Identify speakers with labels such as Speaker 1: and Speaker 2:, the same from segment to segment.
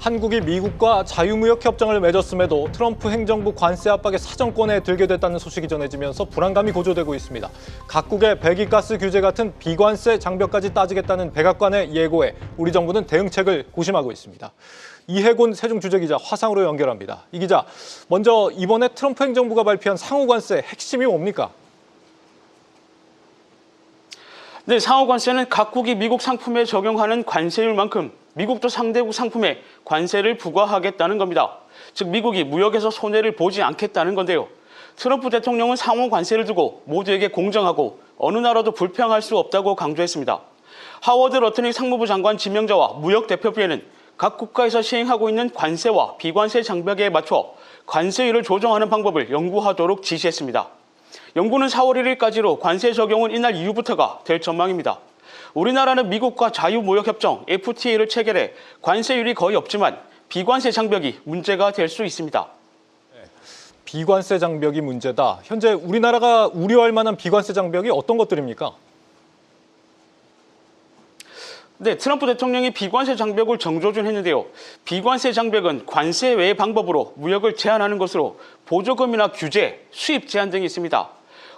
Speaker 1: 한국이 미국과 자유무역 협정을 맺었음에도 트럼프 행정부 관세 압박의 사정권에 들게 됐다는 소식이 전해지면서 불안감이 고조되고 있습니다. 각국의 배기가스 규제 같은 비관세 장벽까지 따지겠다는 백악관의 예고에 우리 정부는 대응책을 고심하고 있습니다. 이해곤 세종주재기자 화상으로 연결합니다. 이 기자, 먼저 이번에 트럼프 행정부가 발표한 상호관세 핵심이 뭡니까?
Speaker 2: 네, 상호관세는 각국이 미국 상품에 적용하는 관세율만큼 미국도 상대국 상품에 관세를 부과하겠다는 겁니다. 즉 미국이 무역에서 손해를 보지 않겠다는 건데요. 트럼프 대통령은 상호관세를 두고 모두에게 공정하고 어느 나라도 불평할 수 없다고 강조했습니다. 하워드 러트닉 상무부 장관 지명자와 무역대표부에는 각 국가에서 시행하고 있는 관세와 비관세 장벽에 맞춰 관세율을 조정하는 방법을 연구하도록 지시했습니다. 연구는 4월 1일까지로 관세 적용은 이날 이후부터가 될 전망입니다. 우리나라는 미국과 자유무역협정 FTA를 체결해 관세율이 거의 없지만 비관세 장벽이 문제가 될 수 있습니다.
Speaker 1: 비관세 장벽이 문제다. 현재 우리나라가 우려할 만한 비관세 장벽이 어떤 것들입니까?
Speaker 2: 네, 트럼프 대통령이 비관세 장벽을 정조준했는데요. 비관세 장벽은 관세 외의 방법으로 무역을 제한하는 것으로 보조금이나 규제, 수입 제한 등이 있습니다.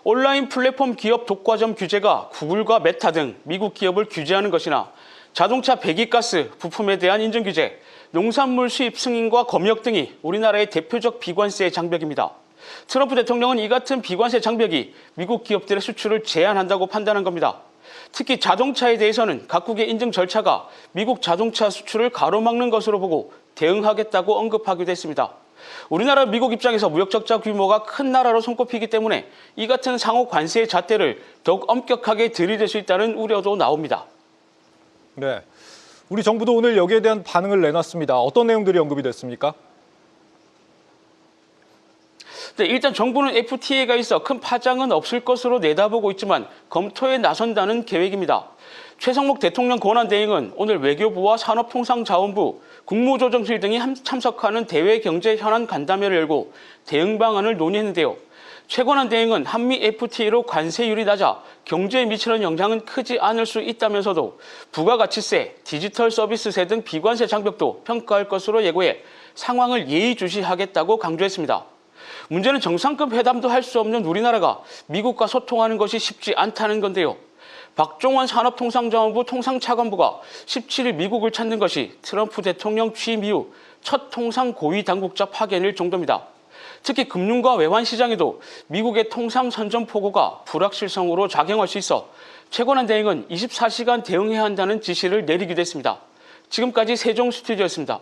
Speaker 2: 온라인 플랫폼 기업 독과점 규제가 구글과 메타 등 미국 기업을 규제하는 것이나 자동차 배기가스 부품에 대한 인증 규제, 농산물 수입 승인과 검역 등이 우리나라의 대표적 비관세 장벽입니다. 트럼프 대통령은 이 같은 비관세 장벽이 미국 기업들의 수출을 제한한다고 판단한 겁니다. 특히 자동차에 대해서는 각국의 인증 절차가 미국 자동차 수출을 가로막는 것으로 보고 대응하겠다고 언급하기도 했습니다. 우리나라 미국 입장에서 무역 적자 규모가 큰 나라로 손꼽히기 때문에 이 같은 상호 관세의 잣대를 더욱 엄격하게 들이댈 수 있다는 우려도 나옵니다.
Speaker 1: 네, 우리 정부도 오늘 여기에 대한 반응을 내놨습니다. 어떤 내용들이 언급이 됐습니까?
Speaker 2: 네, 일단 정부는 FTA가 있어 큰 파장은 없을 것으로 내다보고 있지만 검토에 나선다는 계획입니다. 최성목 대통령 권한대행은 오늘 외교부와 산업통상자원부, 국무조정실 등이 참석하는 대외경제현안 간담회를 열고 대응 방안을 논의했는데요. 최 권한대행은 한미 FTA로 관세율이 낮아 경제에 미치는 영향은 크지 않을 수 있다면서도 부가가치세, 디지털 서비스세 등 비관세 장벽도 평가할 것으로 예고해 상황을 예의주시하겠다고 강조했습니다. 문제는 정상급 회담도 할 수 없는 우리나라가 미국과 소통하는 것이 쉽지 않다는 건데요. 박종원 산업통상자원부 통상차관부가 17일 미국을 찾는 것이 트럼프 대통령 취임 이후 첫 통상 고위 당국자 파견일 정도입니다. 특히 금융과 외환시장에도 미국의 통상 선전포고가 불확실성으로 작용할 수 있어 최 권한대행은 24시간 대응해야 한다는 지시를 내리기도 했습니다. 지금까지 세종 스튜디오였습니다.